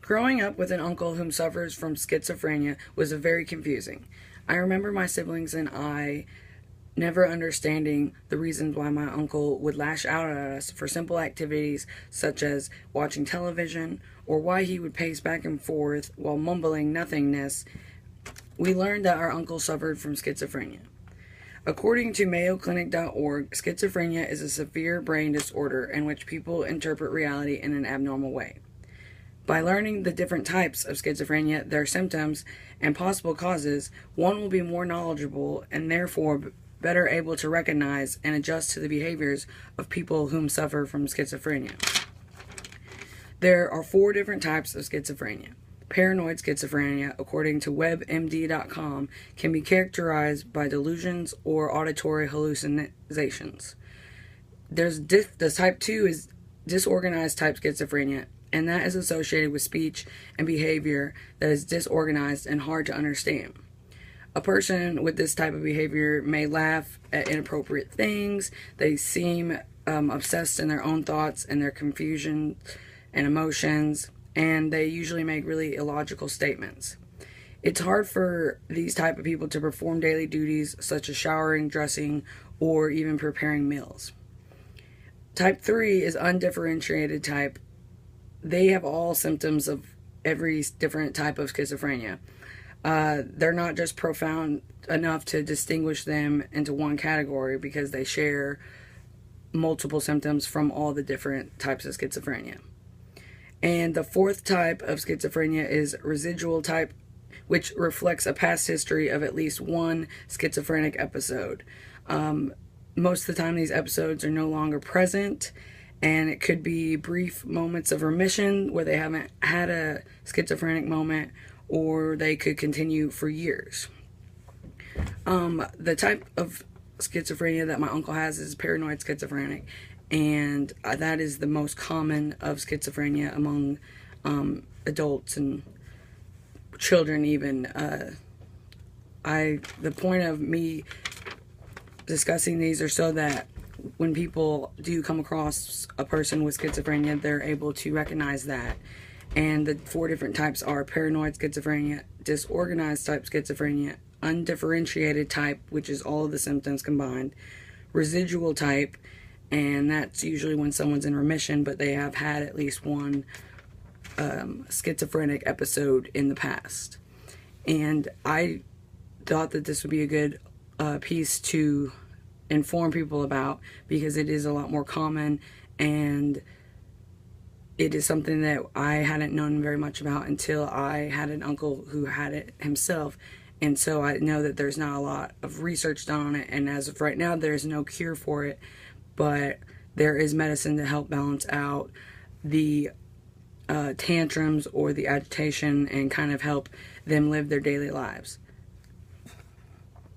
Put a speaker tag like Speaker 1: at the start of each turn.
Speaker 1: Growing up with an uncle whom suffers from schizophrenia was very confusing. I remember my siblings and I never understanding the reasons why my uncle would lash out at us for simple activities such as watching television, or why he would pace back and forth while mumbling nothingness. We learned that our uncle suffered from schizophrenia. According to MayoClinic.org, schizophrenia is a severe brain disorder in which people interpret reality in an abnormal way. By learning the different types of schizophrenia, their symptoms, and possible causes, one will be more knowledgeable and therefore better able to recognize and adjust to the behaviors of people whom suffer from schizophrenia. There are 4 different types of schizophrenia. Paranoid schizophrenia, according to WebMD.com, can be characterized by delusions or auditory hallucinations. The type 2 is disorganized type schizophrenia, and that is associated with speech and behavior that is disorganized and hard to understand. A person with this type of behavior may laugh at inappropriate things. They seem obsessed in their own thoughts and their confusion and emotions, and they usually make really illogical statements. It's hard for these type of people to perform daily duties such as showering, dressing, or even preparing meals. Type 3 is undifferentiated type. They have all symptoms of every different type of schizophrenia. They're not just profound enough to distinguish them into one category because they share multiple symptoms from all the different types of schizophrenia. And the 4th type of schizophrenia is residual type, which reflects a past history of at least one schizophrenic episode. Most of the time, these episodes are no longer present, and it could be brief moments of remission where they haven't had a schizophrenic moment, or they could continue for years. The type of schizophrenia that my uncle has is paranoid schizophrenic, and that is the most common of schizophrenia among adults and children even. The point of me discussing these are so that when people do come across a person with schizophrenia, they're able to recognize that. And the 4 different types are paranoid schizophrenia, disorganized type schizophrenia, undifferentiated type, which is all of the symptoms combined, residual type, and that's usually when someone's in remission, but they have had at least one schizophrenic episode in the past. And I thought that this would be a good piece to inform people about, because it is a lot more common, and it is something that I hadn't known very much about until I had an uncle who had it himself. And so I know that there's not a lot of research done on it, and as of right now there's no cure for it, but there is medicine to help balance out the tantrums or the agitation and kind of help them live their daily lives.